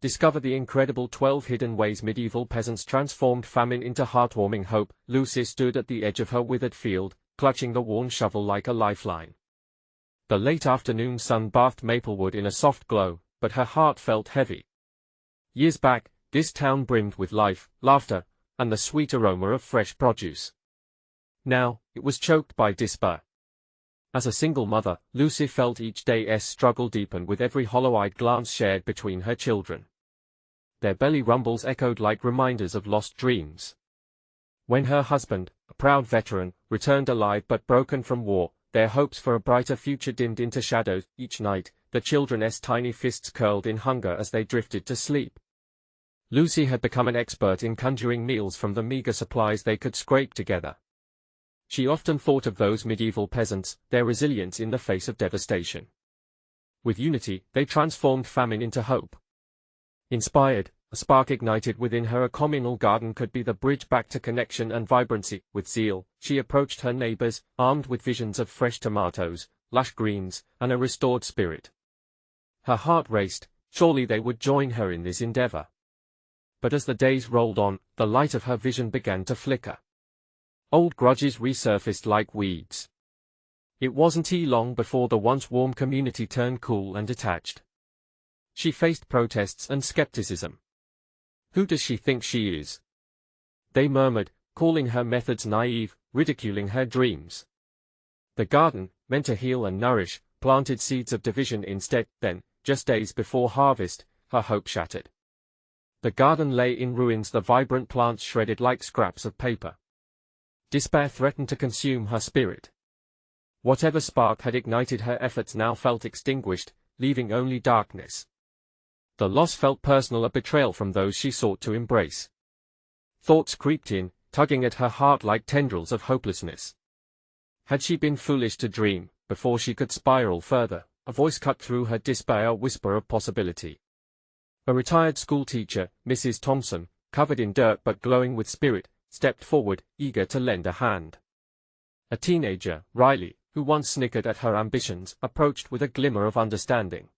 Discover the incredible 12 hidden ways medieval peasants transformed famine into heartwarming hope. Lucy stood at the edge of her withered field, clutching the worn shovel like a lifeline. The late afternoon sun bathed Maplewood in a soft glow, but her heart felt heavy. Years back, this town brimmed with life, laughter, and the sweet aroma of fresh produce. Now, it was choked by despair. As a single mother, Lucy felt each day's struggle deepen with every hollow-eyed glance shared between her children. Their belly rumbles echoed like reminders of lost dreams. When her husband, a proud veteran, returned alive but broken from war, their hopes for a brighter future dimmed into shadows. Each night, the children's tiny fists curled in hunger as they drifted to sleep. Lucy had become an expert in conjuring meals from the meager supplies they could scrape together. She often thought of those medieval peasants, their resilience in the face of devastation. With unity, they transformed famine into hope. Inspired, a spark ignited within her. A communal garden could be the bridge back to connection and vibrancy. With zeal, she approached her neighbors, armed with visions of fresh tomatoes, lush greens, and a restored spirit. Her heart raced, surely they would join her in this endeavor. But as the days rolled on, the light of her vision began to flicker. Old grudges resurfaced like weeds. It wasn't long before the once warm community turned cool and detached. She faced protests and skepticism. Who does she think she is? They murmured, calling her methods naive, ridiculing her dreams. The garden, meant to heal and nourish, planted seeds of division instead. Then, just days before harvest, her hope shattered. The garden lay in ruins, the vibrant plants shredded like scraps of paper. Despair threatened to consume her spirit. Whatever spark had ignited her efforts now felt extinguished, leaving only darkness. The loss felt personal, a betrayal from those she sought to embrace. Thoughts creeped in, tugging at her heart like tendrils of hopelessness. Had she been foolish to dream? Before she could spiral further, a voice cut through her despair, a whisper of possibility. A retired schoolteacher, Mrs. Thompson, covered in dirt but glowing with spirit, stepped forward, eager to lend a hand. A teenager, Riley, who once snickered at her ambitions, approached with a glimmer of understanding.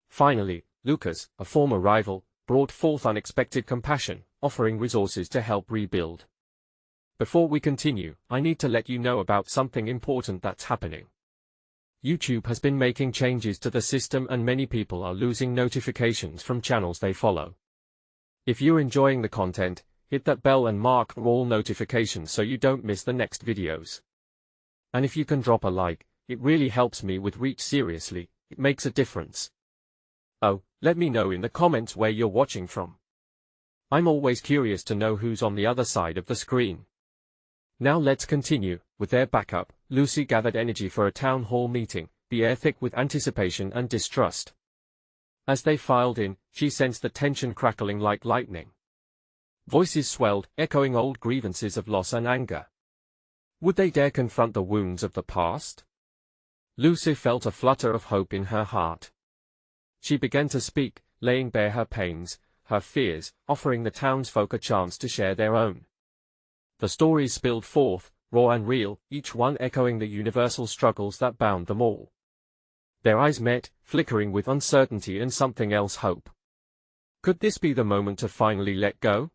Finally, Lucas, a former rival, brought forth unexpected compassion, offering resources to help rebuild. Before we continue, I need to let you know about something important that's happening. YouTube has been making changes to the system and many people are losing notifications from channels they follow. If you're enjoying the content, hit that bell and mark all notifications so you don't miss the next videos. And if you can drop a like, it really helps me with reach. Seriously, it makes a difference. Oh, let me know in the comments where you're watching from. I'm always curious to know who's on the other side of the screen. Now let's continue. With their backup, Lucy gathered energy for a town hall meeting, the air thick with anticipation and distrust. As they filed in, she sensed the tension crackling like lightning. Voices swelled, echoing old grievances of loss and anger. Would they dare confront the wounds of the past? Lucy felt a flutter of hope in her heart. She began to speak, laying bare her pains, her fears, offering the townsfolk a chance to share their own. The stories spilled forth, raw and real, each one echoing the universal struggles that bound them all. Their eyes met, flickering with uncertainty and something else, hope. Could this be the moment to finally let go?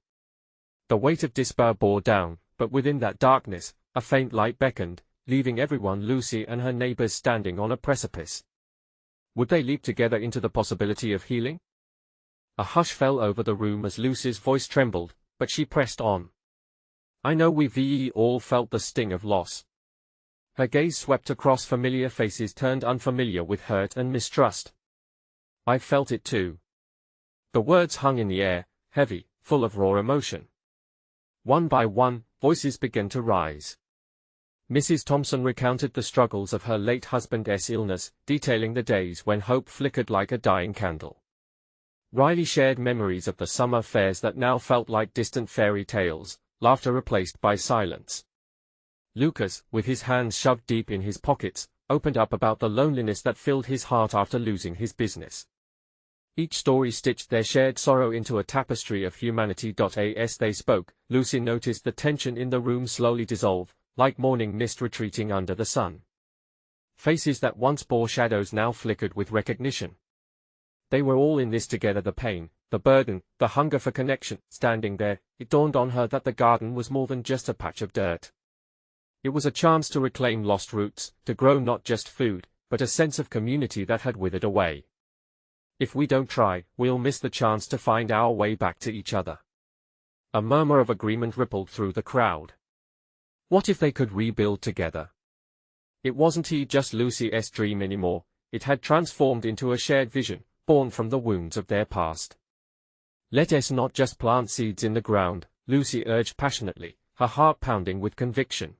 The weight of despair bore down, but within that darkness, a faint light beckoned, leaving everyone, Lucy and her neighbors, standing on a precipice. Would they leap together into the possibility of healing? A hush fell over the room as Lucy's voice trembled, but she pressed on. I know we've all felt the sting of loss. Her gaze swept across familiar faces turned unfamiliar with hurt and mistrust. I've felt it too. The words hung in the air, heavy, full of raw emotion. One by one, voices began to rise. Mrs. Thompson recounted the struggles of her late husband's illness, detailing the days when hope flickered like a dying candle. Riley shared memories of the summer fairs that now felt like distant fairy tales, laughter replaced by silence. Lucas, with his hands shoved deep in his pockets, opened up about the loneliness that filled his heart after losing his business. Each story stitched their shared sorrow into a tapestry of humanity. As they spoke, Lucy noticed the tension in the room slowly dissolve, like morning mist retreating under the sun. Faces that once bore shadows now flickered with recognition. They were all in this together, the pain, the burden, the hunger for connection. Standing there, it dawned on her that the garden was more than just a patch of dirt. It was a chance to reclaim lost roots, to grow not just food, but a sense of community that had withered away. If we don't try, we'll miss the chance to find our way back to each other. A murmur of agreement rippled through the crowd. What if they could rebuild together? It wasn't just Lucy's dream anymore, it had transformed into a shared vision, born from the wounds of their past. Let us not just plant seeds in the ground, Lucy urged passionately, her heart pounding with conviction.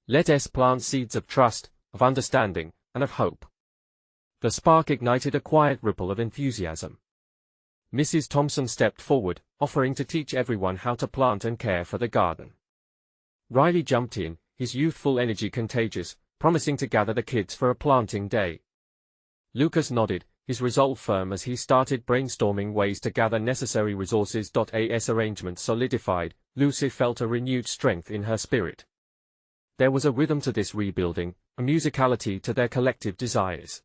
Let us plant seeds of trust, of understanding, and of hope. The spark ignited a quiet ripple of enthusiasm. Mrs. Thompson stepped forward, offering to teach everyone how to plant and care for the garden. Riley jumped in, his youthful energy contagious, promising to gather the kids for a planting day. Lucas nodded, his resolve firm as he started brainstorming ways to gather necessary resources. As arrangements solidified, Lucy felt a renewed strength in her spirit. There was a rhythm to this rebuilding, a musicality to their collective desires.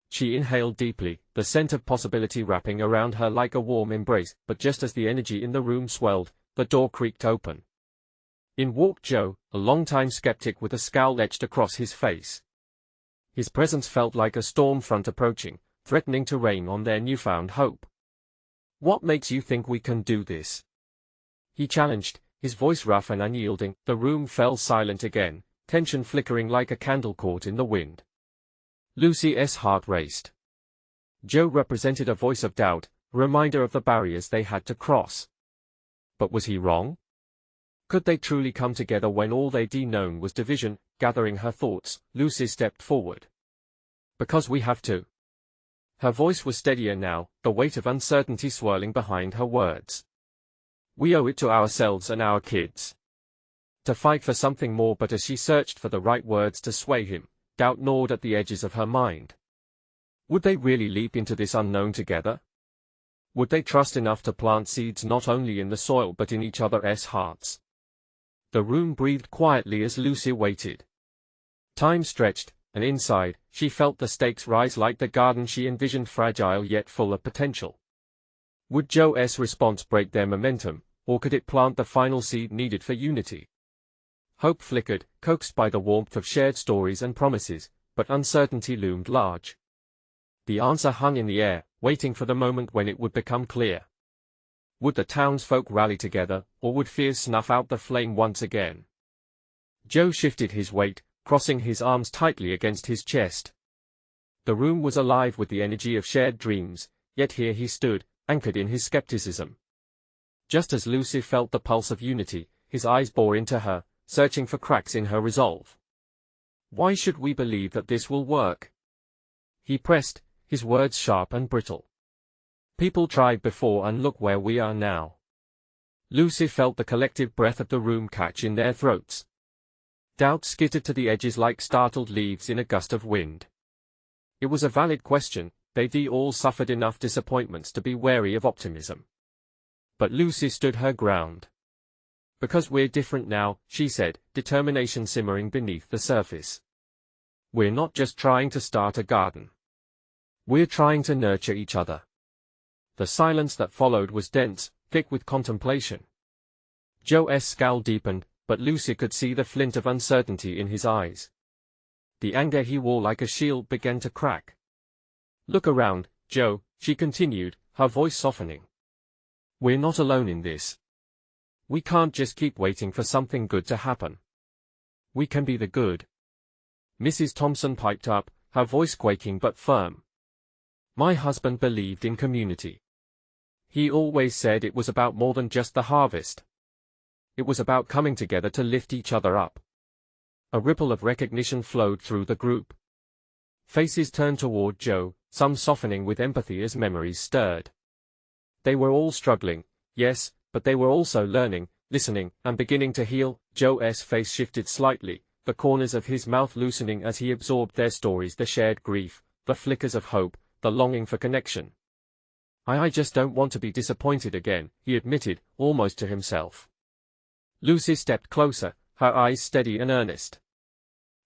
She inhaled deeply, the scent of possibility wrapping around her like a warm embrace, but just as the energy in the room swelled, the door creaked open. In walked Joe, a longtime skeptic with a scowl etched across his face. His presence felt like a storm front approaching, threatening to rain on their newfound hope. "What makes you think we can do this?" he challenged, his voice rough and unyielding. The room fell silent again, tension flickering like a candle caught in the wind. Lucy's heart raced. Joe represented a voice of doubt, a reminder of the barriers they had to cross. But was he wrong? Could they truly come together when all they'd known was division? Gathering her thoughts, Lucy stepped forward. "Because we have to." Her voice was steadier now, the weight of uncertainty swirling behind her words. "We owe it to ourselves and our kids to fight for something more." But as she searched for the right words to sway him, doubt gnawed at the edges of her mind. Would they really leap into this unknown together? Would they trust enough to plant seeds not only in the soil but in each other's hearts? The room breathed quietly as Lucy waited. Time stretched, and inside, she felt the stakes rise like the garden she envisioned, fragile yet full of potential. Would Joe's response break their momentum, or could it plant the final seed needed for unity? Hope flickered, coaxed by the warmth of shared stories and promises, but uncertainty loomed large. The answer hung in the air, waiting for the moment when it would become clear. Would the townsfolk rally together, or would fear snuff out the flame once again? Joe shifted his weight, crossing his arms tightly against his chest. The room was alive with the energy of shared dreams, yet here he stood, anchored in his skepticism. Just as Lucy felt the pulse of unity, his eyes bore into her, searching for cracks in her resolve. "Why should we believe that this will work?" he pressed, his words sharp and brittle. "People tried before and look where we are now." Lucy felt the collective breath of the room catch in their throats. Doubt skittered to the edges like startled leaves in a gust of wind. It was a valid question, they'd all suffered enough disappointments to be wary of optimism. But Lucy stood her ground. "Because we're different now," she said, determination simmering beneath the surface. "We're not just trying to start a garden. We're trying to nurture each other." The silence that followed was dense, thick with contemplation. Joe's scowl deepened, but Lucy could see the flint of uncertainty in his eyes. The anger he wore like a shield began to crack. "Look around, Joe," she continued, her voice softening. "We're not alone in this. We can't just keep waiting for something good to happen. We can be the good." Mrs. Thompson piped up, her voice quaking but firm. "My husband believed in community. He always said it was about more than just the harvest. It was about coming together to lift each other up." A ripple of recognition flowed through the group. Faces turned toward Joe, some softening with empathy as memories stirred. They were all struggling, yes, but they were also learning, listening, and beginning to heal. Joe's face shifted slightly, the corners of his mouth loosening as he absorbed their stories, the shared grief, the flickers of hope, the longing for connection. I just don't want to be disappointed again," he admitted, almost to himself. Lucy stepped closer, her eyes steady and earnest.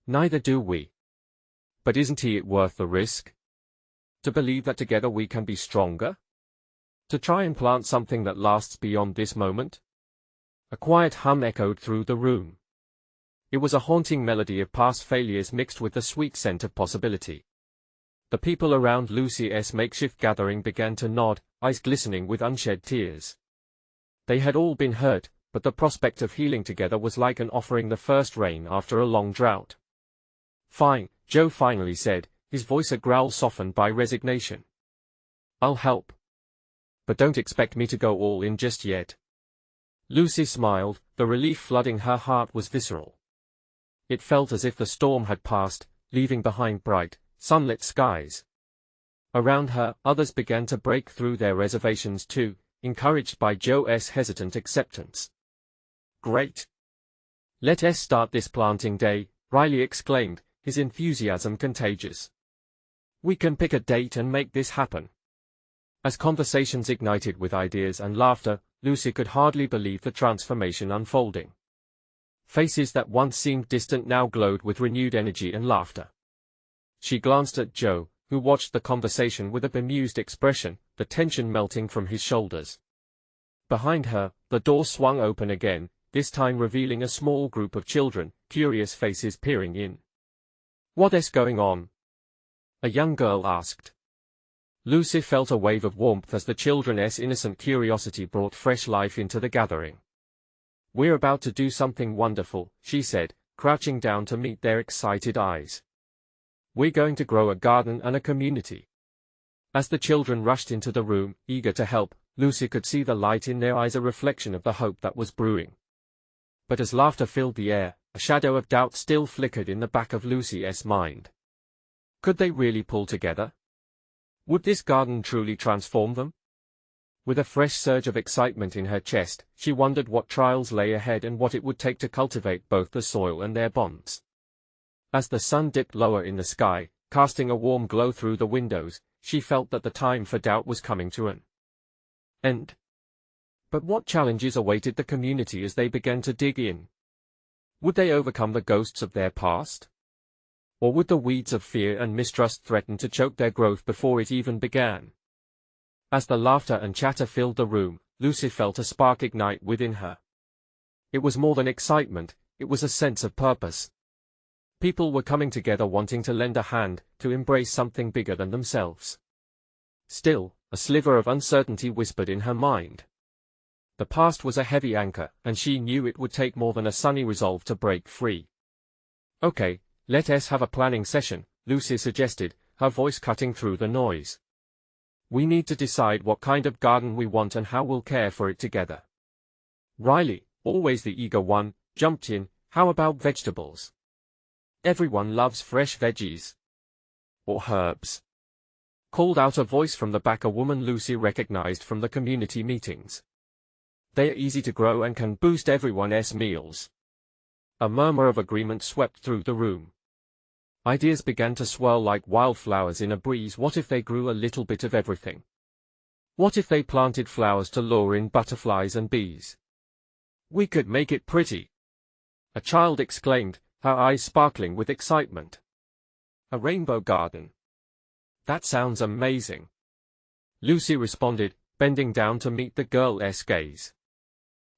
"Neither do we. But isn't it worth the risk? To believe that together we can be stronger? To try and plant something that lasts beyond this moment? A quiet hum echoed through the room. It was a haunting melody of past failures mixed with the sweet scent of possibility. The people around Lucy's makeshift gathering began to nod, eyes glistening with unshed tears. They had all been hurt, but the prospect of healing together was like an offering the first rain after a long drought. "Fine," Joe finally said, his voice a growl softened by resignation. "I'll help. But don't expect me to go all in just yet." Lucy smiled, the relief flooding her heart was visceral. It felt as if the storm had passed, leaving behind bright, sunlit skies. Around her, others began to break through their reservations too, encouraged by Joe's hesitant acceptance. "Great. Let's start this planting day," Riley exclaimed, his enthusiasm contagious. "We can pick a date and make this happen." As conversations ignited with ideas and laughter, Lucy could hardly believe the transformation unfolding. Faces that once seemed distant now glowed with renewed energy and laughter. She glanced at Joe, who watched the conversation with a bemused expression, the tension melting from his shoulders. Behind her, the door swung open again, this time revealing a small group of children, curious faces peering in. "What's going on?" a young girl asked. Lucy felt a wave of warmth as the children's innocent curiosity brought fresh life into the gathering. "We're about to do something wonderful," she said, crouching down to meet their excited eyes. "We're going to grow a garden and a community." As the children rushed into the room, eager to help, Lucy could see the light in their eyes, a reflection of the hope that was brewing. But as laughter filled the air, a shadow of doubt still flickered in the back of Lucy's mind. Could they really pull together? Would this garden truly transform them? With a fresh surge of excitement in her chest, she wondered what trials lay ahead and what it would take to cultivate both the soil and their bonds. As the sun dipped lower in the sky, casting a warm glow through the windows, she felt that the time for doubt was coming to an end. But what challenges awaited the community as they began to dig in? Would they overcome the ghosts of their past? Or would the weeds of fear and mistrust threaten to choke their growth before it even began? As the laughter and chatter filled the room, Lucy felt a spark ignite within her. It was more than excitement, it was a sense of purpose. People were coming together wanting to lend a hand, to embrace something bigger than themselves. Still, a sliver of uncertainty whispered in her mind. The past was a heavy anchor, and she knew it would take more than a sunny resolve to break free. "Okay, let's have a planning session," Lucy suggested, her voice cutting through the noise. "We need to decide what kind of garden we want and how we'll care for it together." Riley, always the eager one, jumped in. "How about vegetables? Everyone loves fresh veggies." "Or herbs," called out a voice from the back, a woman Lucy recognized from the community meetings. "They are easy to grow and can boost everyone's meals." A murmur of agreement swept through the room. Ideas began to swirl like wildflowers in a breeze. What if they grew a little bit of everything? What if they planted flowers to lure in butterflies and bees? "We could make it pretty," a child exclaimed, her eyes sparkling with excitement. "A rainbow garden. That sounds amazing," Lucy responded, bending down to meet the girl's gaze.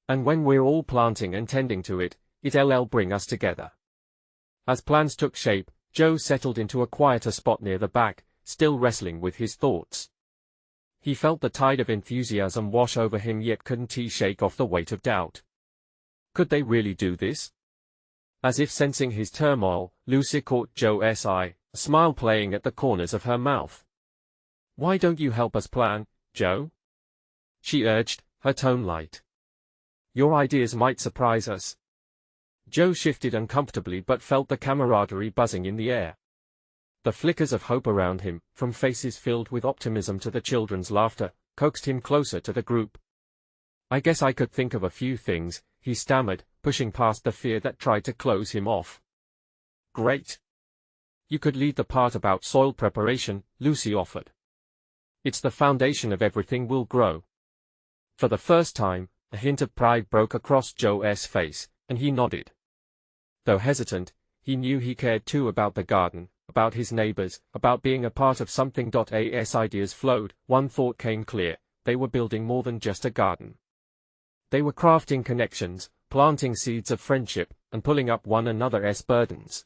"And when we're all planting and tending to it, it'll bring us together." As plans took shape, Joe settled into a quieter spot near the back, still wrestling with his thoughts. He felt the tide of enthusiasm wash over him, yet couldn't he shake off the weight of doubt. Could they really do this? As if sensing his turmoil, Lucy caught Joe's eye, a smile playing at the corners of her mouth. "Why don't you help us plan, Joe?" she urged, her tone light. "Your ideas might surprise us." Joe shifted uncomfortably but felt the camaraderie buzzing in the air. The flickers of hope around him, from faces filled with optimism to the children's laughter, coaxed him closer to the group. "I guess I could think of a few things," he stammered, pushing past the fear that tried to close him off. "Great. You could lead the part about soil preparation," Lucy offered. "It's the foundation of everything we'll grow." For the first time, a hint of pride broke across Joe's face, and he nodded. Though hesitant, he knew he cared too about the garden, about his neighbors, about being a part of something. As ideas flowed, one thought came clear: they were building more than just a garden. They were crafting connections, planting seeds of friendship, and pulling up one another's burdens.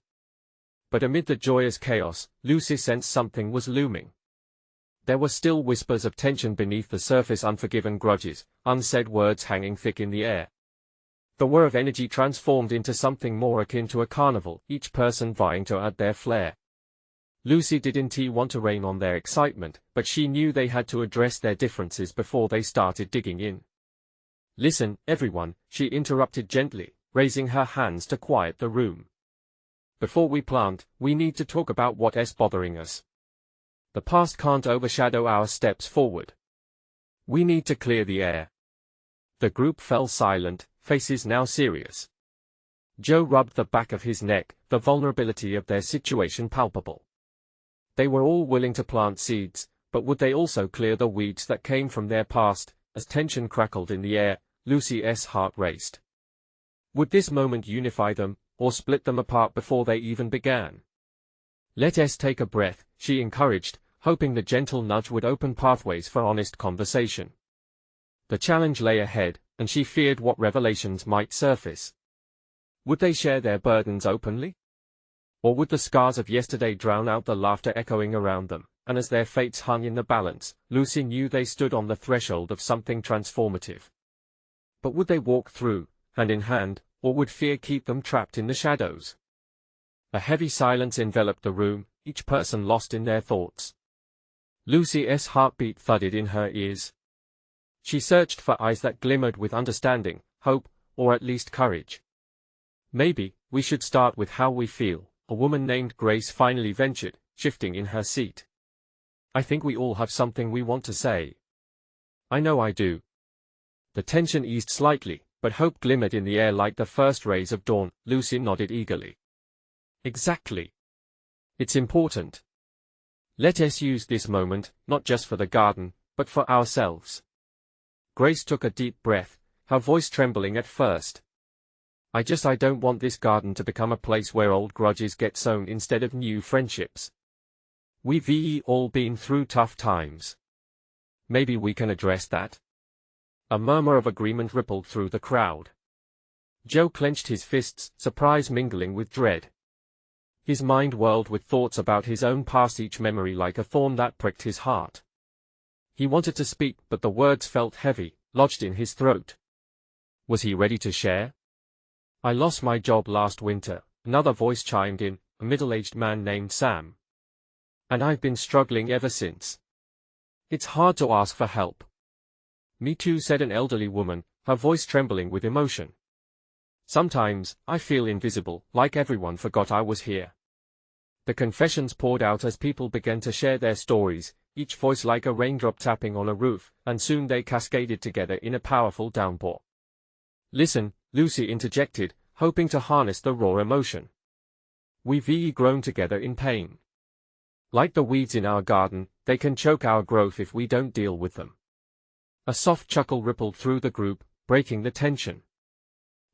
But amid the joyous chaos, Lucy sensed something was looming. There were still whispers of tension beneath the surface, unforgiven grudges, unsaid words hanging thick in the air. The whir of energy transformed into something more akin to a carnival, each person vying to add their flair. Lucy didn't want to rain on their excitement, but she knew they had to address their differences before they started digging in. "Listen, everyone," she interrupted gently, raising her hands to quiet the room. "Before we plant, we need to talk about what's bothering us. The past can't overshadow our steps forward. We need to clear the air." The group fell silent, faces now serious. Joe rubbed the back of his neck, the vulnerability of their situation palpable. They were all willing to plant seeds, but would they also clear the weeds that came from their past? As tension crackled in the air, Lucy's heart raced. Would this moment unify them, or split them apart before they even began? "Let us take a breath," she encouraged, hoping the gentle nudge would open pathways for honest conversation. The challenge lay ahead, and she feared what revelations might surface. Would they share their burdens openly? Or would the scars of yesterday drown out the laughter echoing around them? And as their fates hung in the balance, Lucy knew they stood on the threshold of something transformative. But would they walk through, hand in hand, or would fear keep them trapped in the shadows? A heavy silence enveloped the room, each person lost in their thoughts. Lucy's heartbeat thudded in her ears. She searched for eyes that glimmered with understanding, hope, or at least courage. "Maybe we should start with how we feel," a woman named Grace finally ventured, shifting in her seat. "I think we all have something we want to say." "I know I do." The tension eased slightly, but hope glimmered in the air like the first rays of dawn. Lucy nodded eagerly. "Exactly. It's important. Let us use this moment, not just for the garden, but for ourselves." Grace took a deep breath, her voice trembling at first. I don't want this garden to become a place where old grudges get sown instead of new friendships. We've all been through tough times. Maybe we can address that." A murmur of agreement rippled through the crowd. Joe clenched his fists, surprise mingling with dread. His mind whirled with thoughts about his own past, each memory like a thorn that pricked his heart. He wanted to speak, but the words felt heavy, lodged in his throat. Was he ready to share? "I lost my job last winter," another voice chimed in, a middle-aged man named Sam. "And I've been struggling ever since. It's hard to ask for help." "Me too," said an elderly woman, her voice trembling with emotion. "Sometimes, I feel invisible, like everyone forgot I was here." The confessions poured out as people began to share their stories, each voice like a raindrop tapping on a roof, and soon they cascaded together in a powerful downpour. "Listen," Lucy interjected, hoping to harness the raw emotion. "We've grown together in pain. Like the weeds in our garden, they can choke our growth if we don't deal with them." A soft chuckle rippled through the group, breaking the tension.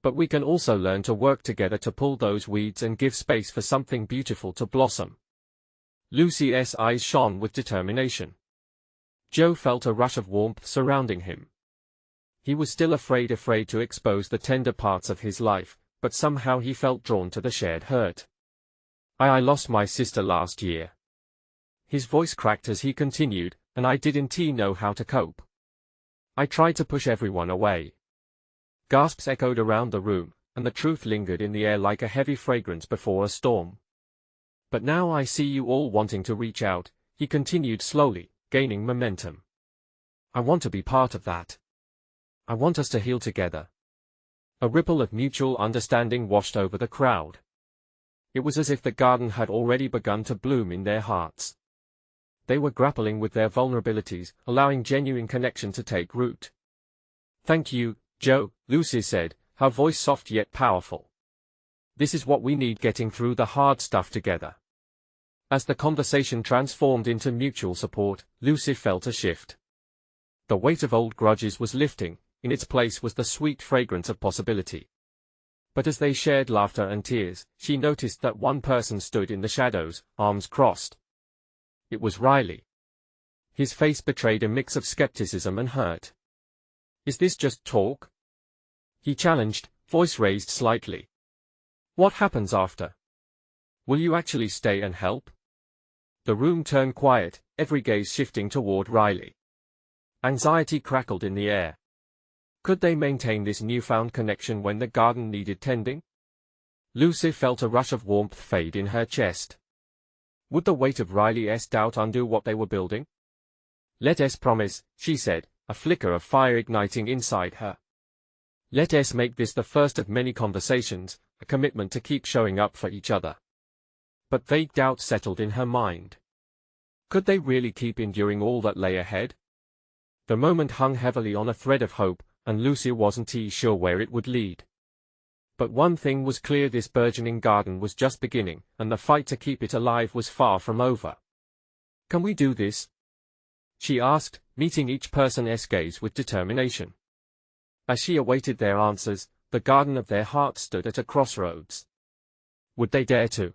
"But we can also learn to work together to pull those weeds and give space for something beautiful to blossom." Lucy's eyes shone with determination. Joe felt a rush of warmth surrounding him. He was still afraid to expose the tender parts of his life, but somehow he felt drawn to the shared hurt. I lost my sister last year." His voice cracked as he continued, "and I didn't know how to cope. I tried to push everyone away." Gasps echoed around the room, and the truth lingered in the air like a heavy fragrance before a storm. "But now I see you all wanting to reach out," he continued slowly, gaining momentum. "I want to be part of that. I want us to heal together." A ripple of mutual understanding washed over the crowd. It was as if the garden had already begun to bloom in their hearts. They were grappling with their vulnerabilities, allowing genuine connection to take root. "Thank you, Joe," Lucy said, her voice soft yet powerful. "This is what we need, getting through the hard stuff together." As the conversation transformed into mutual support, Lucy felt a shift. The weight of old grudges was lifting, in its place was the sweet fragrance of possibility. But as they shared laughter and tears, she noticed that one person stood in the shadows, arms crossed. It was Riley. His face betrayed a mix of skepticism and hurt. "Is this just talk?" he challenged, voice raised slightly. "What happens after? Will you actually stay and help?" The room turned quiet, every gaze shifting toward Riley. Anxiety crackled in the air. Could they maintain this newfound connection when the garden needed tending? Lucy felt a rush of warmth fade in her chest. Would the weight of Riley's doubt undo what they were building? "Let us promise," she said, a flicker of fire igniting inside her. "Let us make this the first of many conversations, a commitment to keep showing up for each other." But vague doubt settled in her mind. Could they really keep enduring all that lay ahead? The moment hung heavily on a thread of hope, and Lucy wasn't sure where it would lead. But one thing was clear: this burgeoning garden was just beginning, and the fight to keep it alive was far from over. "Can we do this?" she asked, meeting each person's gaze with determination. As she awaited their answers, the garden of their hearts stood at a crossroads. Would they dare to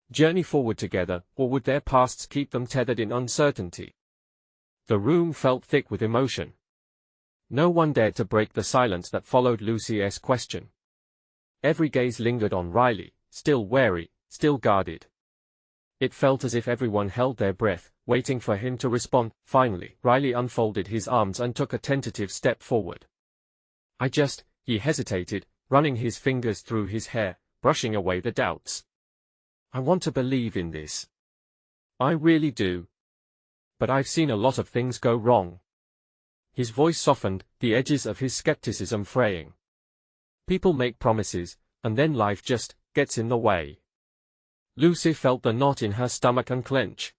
journey forward together, or would their pasts keep them tethered in uncertainty? The room felt thick with emotion. No one dared to break the silence that followed Lucy's question. Every gaze lingered on Riley, still wary, still guarded. It felt as if everyone held their breath, waiting for him to respond. Finally, Riley unfolded his arms and took a tentative step forward. He hesitated, running his fingers through his hair, brushing away the doubts. "I want to believe in this. I really do. But I've seen a lot of things go wrong." His voice softened, the edges of his skepticism fraying. "People make promises, and then life just gets in the way." Lucy felt the knot in her stomach unclench.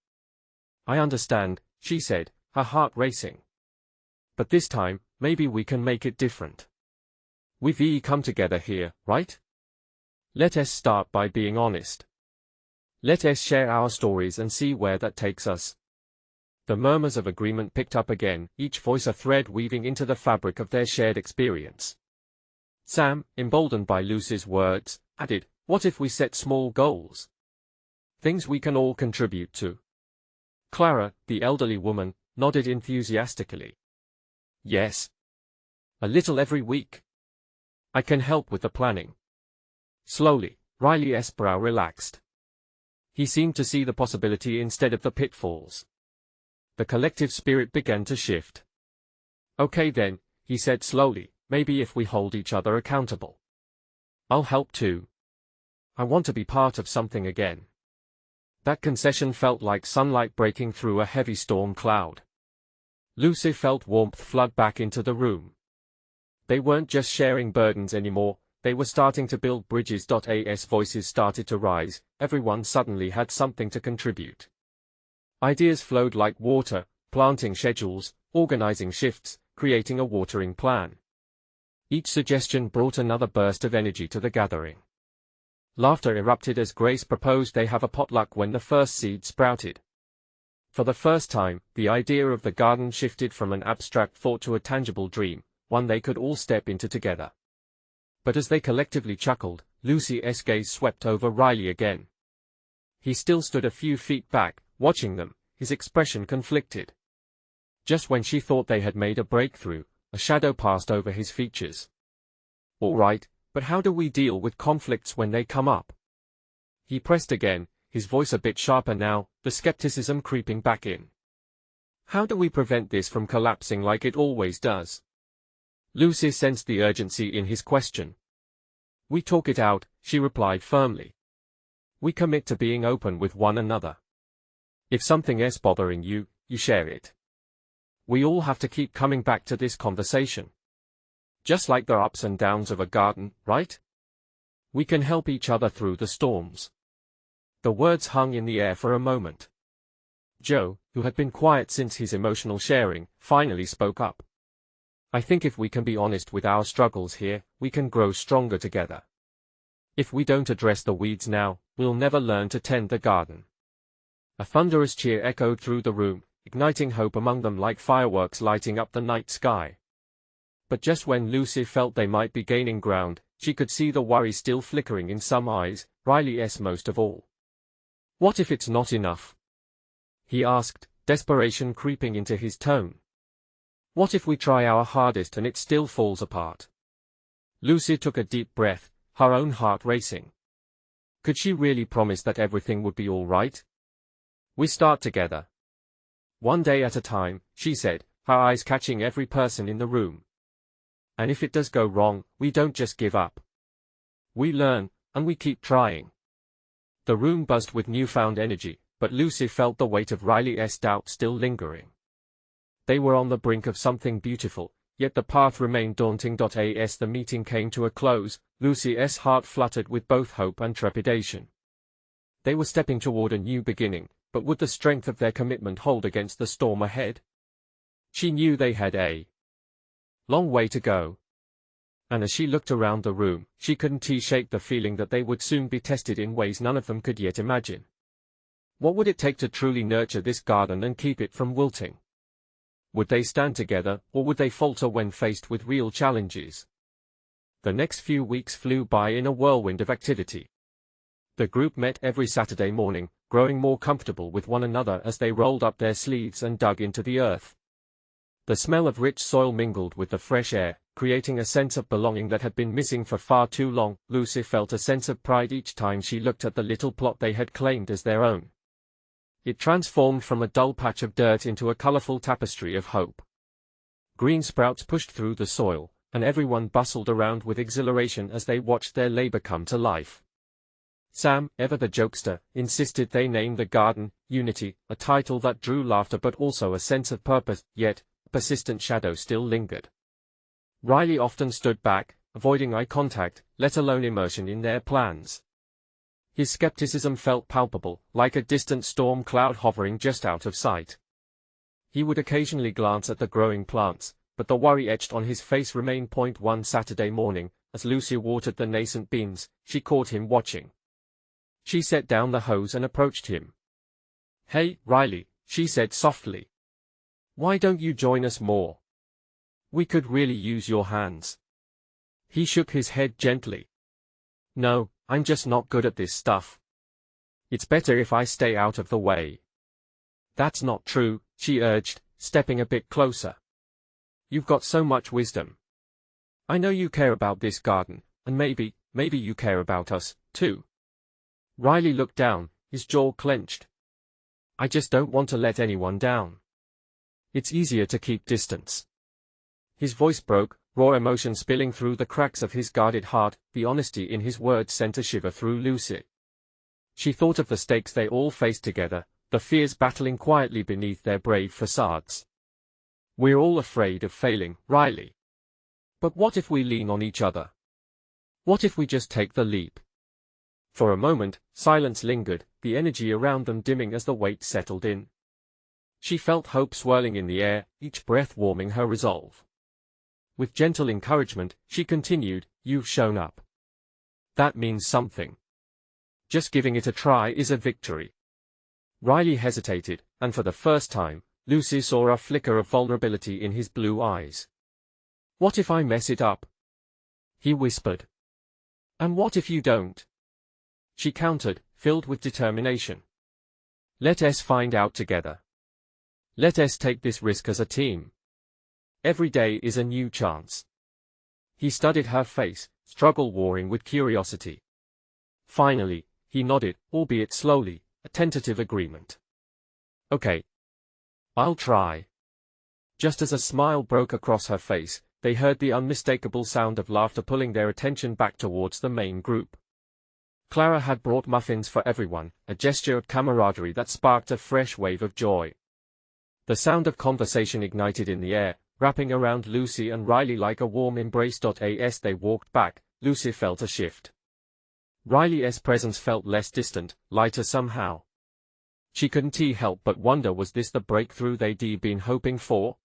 "I understand," she said, her heart racing. "But this time, maybe we can make it different. We've come together here, right? Let us start by being honest. Let us share our stories and see where that takes us." The murmurs of agreement picked up again, each voice a thread weaving into the fabric of their shared experience. Sam, emboldened by Lucy's words, added, "What if we set small goals? Things we can all contribute to." Clara, the elderly woman, nodded enthusiastically. "Yes. A little every week. I can help with the planning." Slowly, Riley's brow relaxed. He seemed to see the possibility instead of the pitfalls. The collective spirit began to shift. "Okay then," he said slowly, "maybe if we hold each other accountable. I'll help too. I want to be part of something again." That concession felt like sunlight breaking through a heavy storm cloud. Lucy felt warmth flood back into the room. They weren't just sharing burdens anymore, they were starting to build bridges. As voices started to rise, everyone suddenly had something to contribute. Ideas flowed like water, planting schedules, organizing shifts, creating a watering plan. Each suggestion brought another burst of energy to the gathering. Laughter erupted as Grace proposed they have a potluck when the first seed sprouted. For the first time, the idea of the garden shifted from an abstract thought to a tangible dream, one they could all step into together. But as they collectively chuckled, Lucy's gaze swept over Riley again. He still stood a few feet back, watching them, his expression conflicted. Just when she thought they had made a breakthrough, a shadow passed over his features. "All right, but how do we deal with conflicts when they come up?" He pressed again, his voice a bit sharper now, the skepticism creeping back in. "How do we prevent this from collapsing like it always does?" Lucy sensed the urgency in his question. "We talk it out," she replied firmly. "We commit to being open with one another. If something is bothering you, you share it. We all have to keep coming back to this conversation. Just like the ups and downs of a garden, right? We can help each other through the storms." The words hung in the air for a moment. Joe, who had been quiet since his emotional sharing, finally spoke up. "I think if we can be honest with our struggles here, we can grow stronger together. If we don't address the weeds now, we'll never learn to tend the garden." A thunderous cheer echoed through the room, igniting hope among them like fireworks lighting up the night sky. But just when Lucy felt they might be gaining ground, she could see the worry still flickering in some eyes, Riley's most of all. "What if it's not enough?" he asked, desperation creeping into his tone. "What if we try our hardest and it still falls apart?" Lucy took a deep breath, her own heart racing. Could she really promise that everything would be all right? "We start together. One day at a time," she said, her eyes catching every person in the room. "And if it does go wrong, we don't just give up. We learn, and we keep trying." The room buzzed with newfound energy, but Lucy felt the weight of Riley's doubt still lingering. They were on the brink of something beautiful, yet the path remained daunting. As the meeting came to a close, Lucy's heart fluttered with both hope and trepidation. They were stepping toward a new beginning, but would the strength of their commitment hold against the storm ahead? She knew they had a long way to go. And as she looked around the room, she couldn't shake the feeling that they would soon be tested in ways none of them could yet imagine. What would it take to truly nurture this garden and keep it from wilting? Would they stand together, or would they falter when faced with real challenges? The next few weeks flew by in a whirlwind of activity. The group met every Saturday morning, growing more comfortable with one another as they rolled up their sleeves and dug into the earth. The smell of rich soil mingled with the fresh air, creating a sense of belonging that had been missing for far too long. Lucy felt a sense of pride each time she looked at the little plot they had claimed as their own. It transformed from a dull patch of dirt into a colorful tapestry of hope. Green sprouts pushed through the soil, and everyone bustled around with exhilaration as they watched their labor come to life. Sam, ever the jokester, insisted they name the garden Unity, a title that drew laughter but also a sense of purpose, yet a persistent shadow still lingered. Riley often stood back, avoiding eye contact, let alone immersion in their plans. His skepticism felt palpable, like a distant storm cloud hovering just out of sight. He would occasionally glance at the growing plants, but the worry etched on his face remained. One Saturday morning, as Lucy watered the nascent beans, she caught him watching. She set down the hose and approached him. "Hey, Riley," she said softly. "Why don't you join us more? We could really use your hands." He shook his head gently. "No, I'm just not good at this stuff. It's better if I stay out of the way." "That's not true," she urged, stepping a bit closer. "You've got so much wisdom. I know you care about this garden, and maybe you care about us, too." Riley looked down, his jaw clenched. "I just don't want to let anyone down. It's easier to keep distance." His voice broke, raw emotion spilling through the cracks of his guarded heart. The honesty in his words sent a shiver through Lucy. She thought of the stakes they all faced together, the fears battling quietly beneath their brave facades. "We're all afraid of failing, Riley. But what if we lean on each other? What if we just take the leap?" For a moment, silence lingered, the energy around them dimming as the weight settled in. She felt hope swirling in the air, each breath warming her resolve. With gentle encouragement, she continued, "You've shown up. That means something. Just giving it a try is a victory." Riley hesitated, and for the first time, Lucy saw a flicker of vulnerability in his blue eyes. "What if I mess it up?" he whispered. "And what if you don't?" she countered, filled with determination. "Let us find out together. Let us take this risk as a team. Every day is a new chance." He studied her face, struggle warring with curiosity. Finally, he nodded, albeit slowly, a tentative agreement. "Okay. I'll try." Just as a smile broke across her face, they heard the unmistakable sound of laughter pulling their attention back towards the main group. Clara had brought muffins for everyone, a gesture of camaraderie that sparked a fresh wave of joy. The sound of conversation ignited in the air, wrapping around Lucy and Riley like a warm embrace. As they walked back, Lucy felt a shift. Riley's presence felt less distant, lighter somehow. She couldn't help but wonder, was this the breakthrough they'd been hoping for?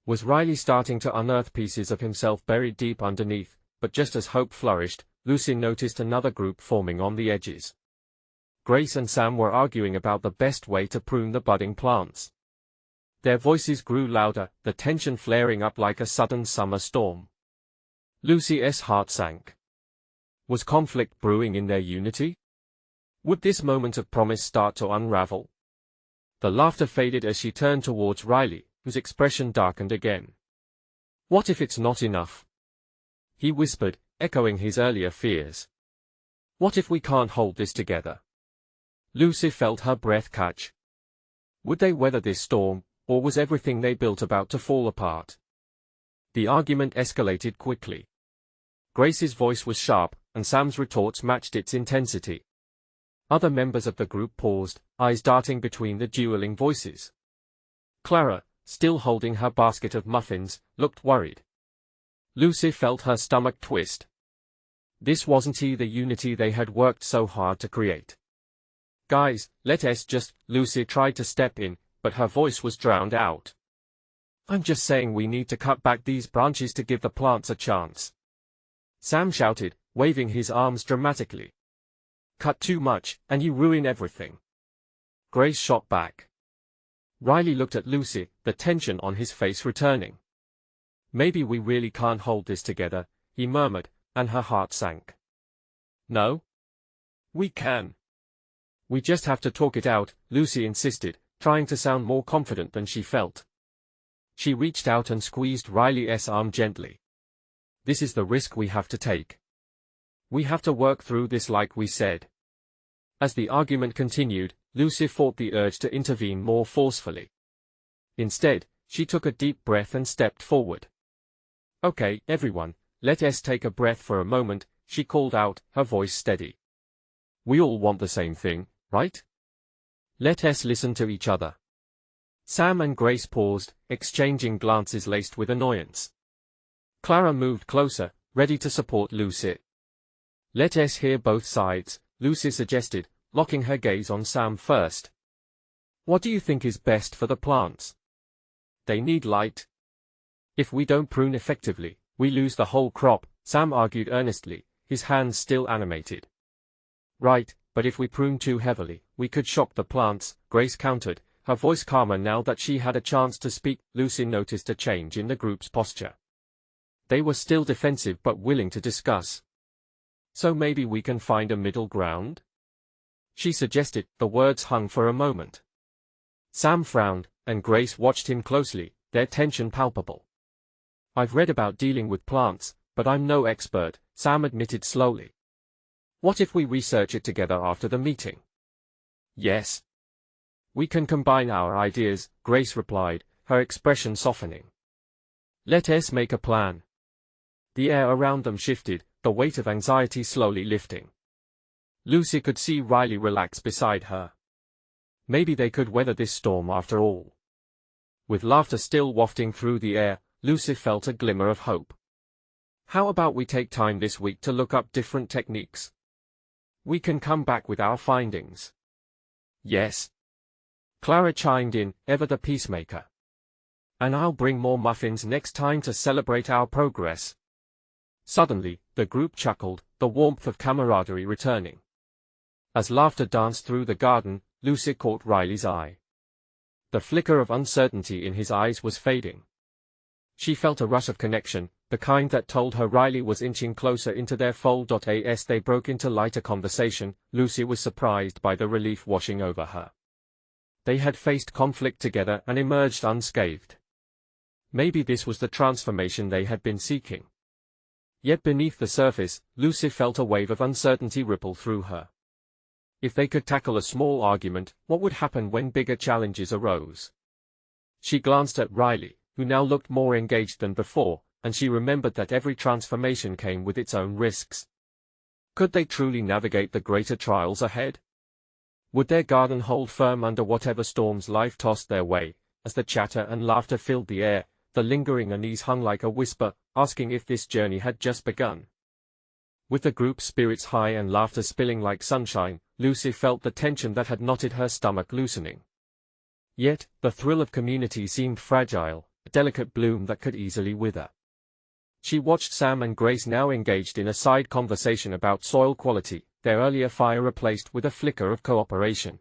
Was Riley starting to unearth pieces of himself buried deep underneath? But just as hope flourished, Lucy noticed another group forming on the edges. Grace and Sam were arguing about the best way to prune the budding plants. Their voices grew louder, the tension flaring up like a sudden summer storm. Lucy's heart sank. Was conflict brewing in their unity? Would this moment of promise start to unravel? The laughter faded as she turned towards Riley, whose expression darkened again. What if it's not enough? He whispered, echoing his earlier fears. What if we can't hold this together? Lucy felt her breath catch. Would they weather this storm, or was everything they built about to fall apart? The argument escalated quickly. Grace's voice was sharp, and Sam's retorts matched its intensity. Other members of the group paused, eyes darting between the dueling voices. Clara, still holding her basket of muffins, looked worried. Lucy felt her stomach twist. This wasn't the unity they had worked so hard to create. Guys, let us just— Lucy tried to step in, but her voice was drowned out. I'm just saying we need to cut back these branches to give the plants a chance. Sam shouted, waving his arms dramatically. Cut too much, and you ruin everything. Grace shot back. Riley looked at Lucy, the tension on his face returning. Maybe we really can't hold this together, he murmured, and her heart sank. No? We can. We just have to talk it out, Lucy insisted, trying to sound more confident than she felt. She reached out and squeezed Riley's arm gently. This is the risk we have to take. We have to work through this like we said. As the argument continued, Lucy fought the urge to intervene more forcefully. Instead, she took a deep breath and stepped forward. Okay, everyone, let us take a breath for a moment, she called out, her voice steady. We all want the same thing, right? Let us listen to each other. Sam and Grace paused, exchanging glances laced with annoyance. Clara moved closer, ready to support Lucy. Let us hear both sides, Lucy suggested, locking her gaze on Sam first. What do you think is best for the plants? They need light. If we don't prune effectively, we lose the whole crop, Sam argued earnestly, his hands still animated. Right, but if we prune too heavily, we could shock the plants, Grace countered, her voice calmer now that she had a chance to speak. Lucy noticed a change in the group's posture. They were still defensive but willing to discuss. So maybe we can find a middle ground? She suggested. The words hung for a moment. Sam frowned, and Grace watched him closely, their tension palpable. I've read about dealing with plants, but I'm no expert, Sam admitted slowly. What if we research it together after the meeting? Yes. We can combine our ideas, Grace replied, her expression softening. Let us make a plan. The air around them shifted, the weight of anxiety slowly lifting. Lucy could see Riley relax beside her. Maybe they could weather this storm after all. With laughter still wafting through the air, Lucy felt a glimmer of hope. How about we take time this week to look up different techniques? We can come back with our findings. Yes. Clara chimed in, ever the peacemaker. And I'll bring more muffins next time to celebrate our progress. Suddenly, the group chuckled, the warmth of camaraderie returning. As laughter danced through the garden, Lucy caught Riley's eye. The flicker of uncertainty in his eyes was fading. She felt a rush of connection, the kind that told her Riley was inching closer into their fold. As they broke into lighter conversation, Lucy was surprised by the relief washing over her. They had faced conflict together and emerged unscathed. Maybe this was the transformation they had been seeking. Yet beneath the surface, Lucy felt a wave of uncertainty ripple through her. If they could tackle a small argument, what would happen when bigger challenges arose? She glanced at Riley, who now looked more engaged than before, and she remembered that every transformation came with its own risks. Could they truly navigate the greater trials ahead? Would their garden hold firm under whatever storms life tossed their way? As the chatter and laughter filled the air, the lingering unease hung like a whisper, asking if this journey had just begun. With the group's spirits high and laughter spilling like sunshine, Lucy felt the tension that had knotted her stomach loosening. Yet, the thrill of community seemed fragile, a delicate bloom that could easily wither. She watched Sam and Grace now engaged in a side conversation about soil quality, their earlier fire replaced with a flicker of cooperation.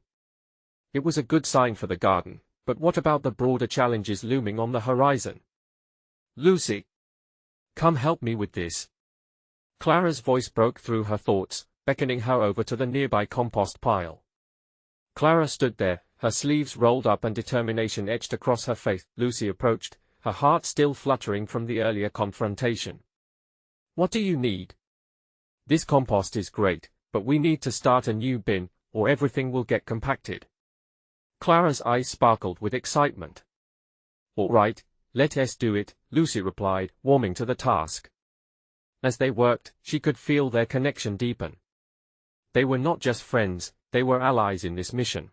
It was a good sign for the garden, but what about the broader challenges looming on the horizon? Lucy! Come help me with this. Clara's voice broke through her thoughts, beckoning her over to the nearby compost pile. Clara stood there, her sleeves rolled up and determination etched across her face. Lucy approached, her heart still fluttering from the earlier confrontation. "What do you need?" "This compost is great, but we need to start a new bin, or everything will get compacted." Clara's eyes sparkled with excitement. "All right, let us do it," Lucy replied, warming to the task. As they worked, she could feel their connection deepen. They were not just friends, they were allies in this mission.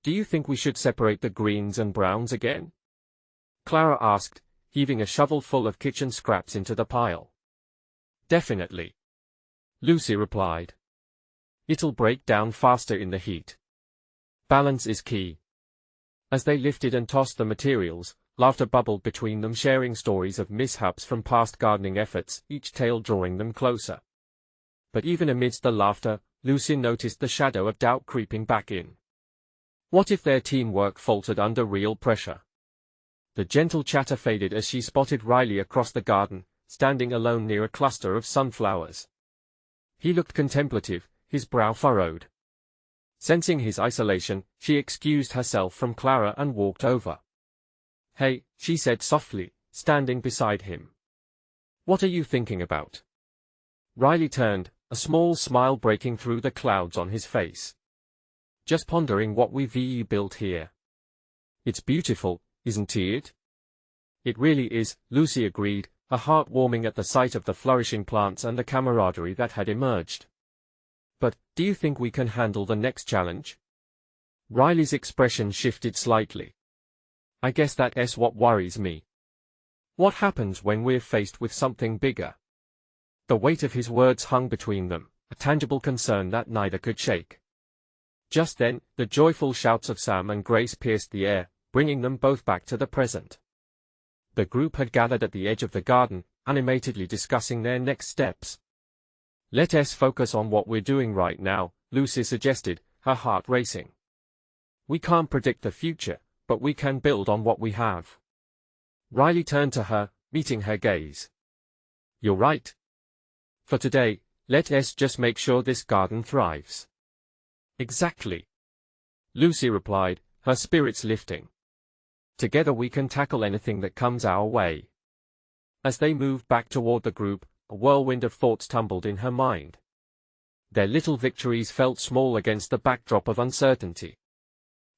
"Do you think we should separate the greens and browns again?" Clara asked, heaving a shovel full of kitchen scraps into the pile. "Definitely," Lucy replied. "It'll break down faster in the heat. Balance is key." As they lifted and tossed the materials, laughter bubbled between them, sharing stories of mishaps from past gardening efforts, each tale drawing them closer. But even amidst the laughter, Lucy noticed the shadow of doubt creeping back in. What if their teamwork faltered under real pressure? The gentle chatter faded as she spotted Riley across the garden, standing alone near a cluster of sunflowers. He looked contemplative, his brow furrowed. Sensing his isolation, she excused herself from Clara and walked over. "Hey," she said softly, standing beside him. "What are you thinking about?" Riley turned, a small smile breaking through the clouds on his face. "Just pondering what we've built here. It's beautiful, isn't it?" "It really is," Lucy agreed, her heart warming at the sight of the flourishing plants and the camaraderie that had emerged. "But, do you think we can handle the next challenge?" Riley's expression shifted slightly. "I guess that's what worries me. What happens when we're faced with something bigger?" The weight of his words hung between them, a tangible concern that neither could shake. Just then, the joyful shouts of Sam and Grace pierced the air, bringing them both back to the present. The group had gathered at the edge of the garden, animatedly discussing their next steps. "Let us focus on what we're doing right now," Lucy suggested, her heart racing. "We can't predict the future, but we can build on what we have." Riley turned to her, meeting her gaze. "You're right. For today, let us just make sure this garden thrives." "Exactly," Lucy replied, her spirits lifting. "Together we can tackle anything that comes our way." As they moved back toward the group, a whirlwind of thoughts tumbled in her mind. Their little victories felt small against the backdrop of uncertainty.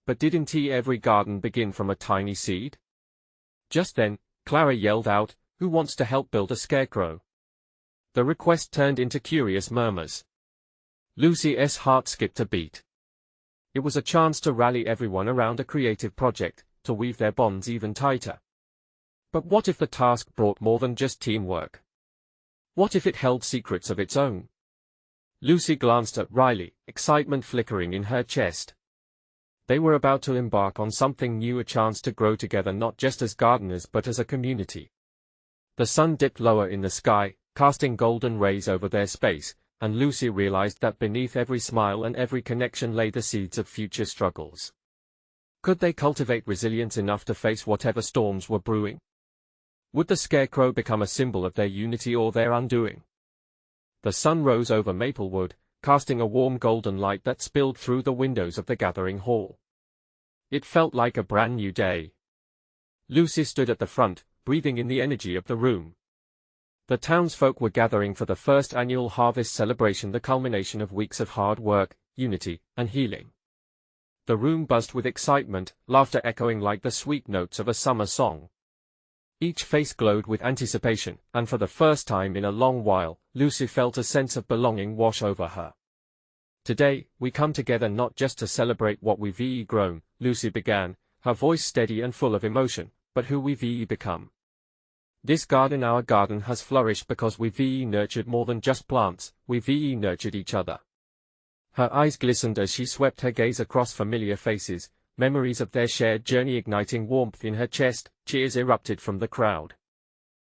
But didn't every garden begin from a tiny seed? Just then, Clara yelled out, "Who wants to help build a scarecrow?" The request turned into curious murmurs. Lucy's heart skipped a beat. It was a chance to rally everyone around a creative project, to weave their bonds even tighter. But what if the task brought more than just teamwork? What if it held secrets of its own? Lucy glanced at Riley, excitement flickering in her chest. They were about to embark on something new, a chance to grow together not just as gardeners but as a community. The sun dipped lower in the sky, casting golden rays over their space, and Lucy realized that beneath every smile and every connection lay the seeds of future struggles. Could they cultivate resilience enough to face whatever storms were brewing? Would the scarecrow become a symbol of their unity or their undoing? The sun rose over Maplewood, casting a warm golden light that spilled through the windows of the gathering hall. It felt like a brand new day. Lucy stood at the front, breathing in the energy of the room. The townsfolk were gathering for the first annual harvest celebration, the culmination of weeks of hard work, unity, and healing. The room buzzed with excitement, laughter echoing like the sweet notes of a summer song. Each face glowed with anticipation, and for the first time in a long while, Lucy felt a sense of belonging wash over her. "Today, we come together not just to celebrate what we've grown," Lucy began, her voice steady and full of emotion, "but who we've become. This garden, our garden, has flourished because we've nurtured more than just plants, we've nurtured each other." Her eyes glistened as she swept her gaze across familiar faces, memories of their shared journey igniting warmth in her chest. Cheers erupted from the crowd.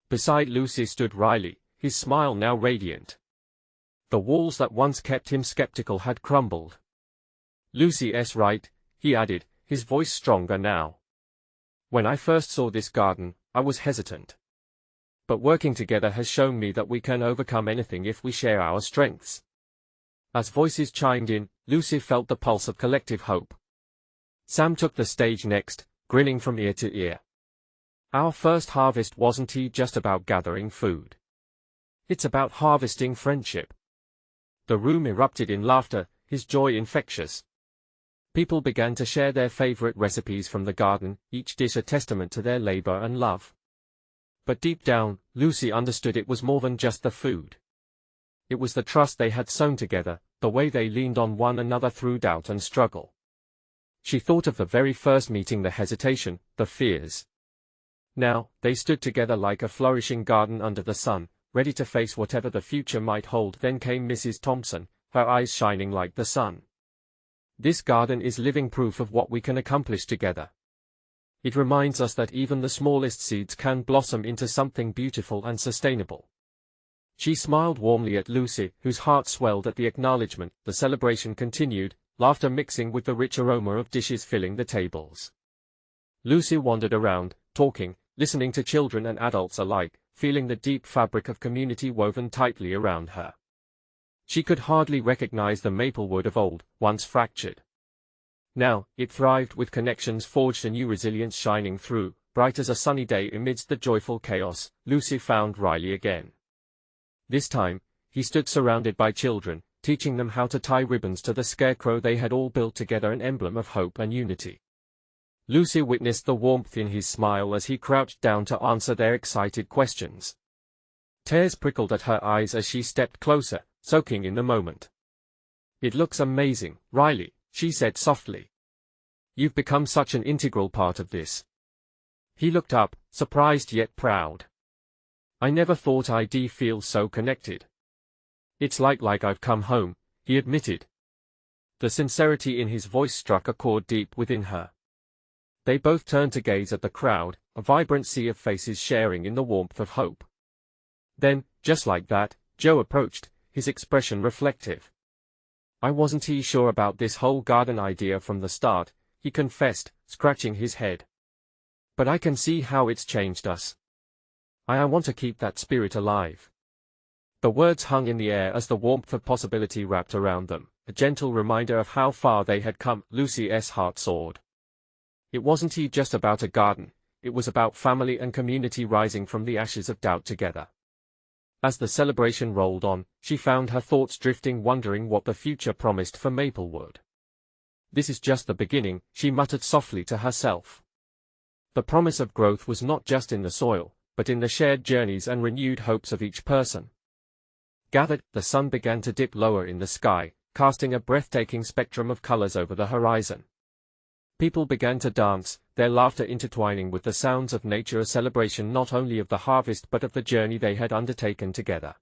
Beside Lucy stood Riley, his smile now radiant. The walls that once kept him skeptical had crumbled. "Lucy's right," he added, his voice stronger now. "When I first saw this garden, I was hesitant. but working together has shown me that we can overcome anything if we share our strengths. As voices chimed in, Lucy felt the pulse of collective hope. Sam took the stage next, grinning from ear to ear. Our first harvest wasn't just about gathering food. It's about harvesting friendship. The room erupted in laughter, his joy infectious. People began to share their favorite recipes from the garden, each dish a testament to their labor and love. But deep down, Lucy understood it was more than just the food. It was the trust they had sown together, the way they leaned on one another through doubt and struggle. She thought of the very first meeting, the hesitation, the fears. Now, they stood together like a flourishing garden under the sun, ready to face whatever the future might hold. Then came Mrs. Thompson, her eyes shining like the sun. This garden is living proof of what we can accomplish together. It reminds us that even the smallest seeds can blossom into something beautiful and sustainable. She smiled warmly at Lucy, whose heart swelled at the acknowledgement. The celebration continued, laughter mixing with the rich aroma of dishes filling the tables. Lucy wandered around, talking, listening to children and adults alike, feeling the deep fabric of community woven tightly around her. She could hardly recognize the maplewood of old, once fractured. Now, it thrived with connections forged, a new resilience shining through, bright as a sunny day amidst the joyful chaos. Lucy found Riley again. This time, he stood surrounded by children, teaching them how to tie ribbons to the scarecrow they had all built together, an emblem of hope and unity. Lucy witnessed the warmth in his smile as he crouched down to answer their excited questions. Tears prickled at her eyes as she stepped closer, soaking in the moment. "It looks amazing, Riley," she said softly. "You've become such an integral part of this." He looked up, surprised yet proud. "I never thought I'd feel so connected. It's like I've come home," he admitted. The sincerity in his voice struck a chord deep within her. They both turned to gaze at the crowd, a vibrant sea of faces sharing in the warmth of hope. Then, just like that, Joe approached, his expression reflective. "I wasn't sure about this whole garden idea from the start," he confessed, scratching his head. "But I can see how it's changed us. I want to keep that spirit alive." The words hung in the air as the warmth of possibility wrapped around them, a gentle reminder of how far they had come. Lucy's heart soared. It wasn't just about a garden, it was about family and community rising from the ashes of doubt together. As the celebration rolled on, she found her thoughts drifting, wondering what the future promised for Maplewood. "This is just the beginning," she muttered softly to herself. The promise of growth was not just in the soil, but in the shared journeys and renewed hopes of each person. Gathered, the sun began to dip lower in the sky, casting a breathtaking spectrum of colors over the horizon. People began to dance, their laughter intertwining with the sounds of nature, a celebration not only of the harvest but of the journey they had undertaken together.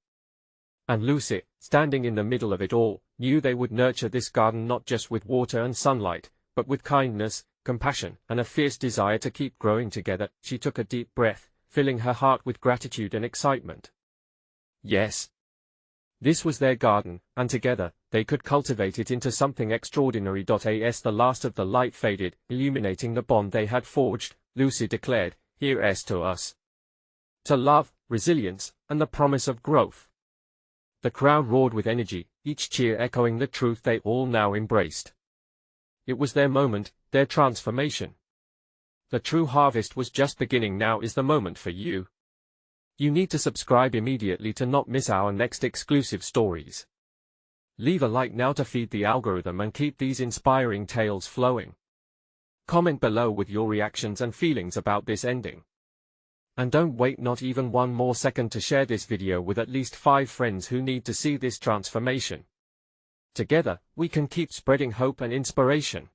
And Lucy, standing in the middle of it all, knew they would nurture this garden not just with water and sunlight, but with kindness, compassion, and a fierce desire to keep growing together. She took a deep breath, filling her heart with gratitude and excitement. Yes. This was their garden, and together, they could cultivate it into something extraordinary. As the last of the light faded, illuminating the bond they had forged, Lucy declared, "Here's to us. To love, resilience, and the promise of growth." The crowd roared with energy, each cheer echoing the truth they all now embraced. It was their moment, their transformation. The true harvest was just beginning. Now is the moment for you. You need to subscribe immediately to not miss our next exclusive stories. Leave a like now to feed the algorithm and keep these inspiring tales flowing. Comment below with your reactions and feelings about this ending. And don't wait not even one more second to share this video with at least 5 friends who need to see this transformation. Together, we can keep spreading hope and inspiration.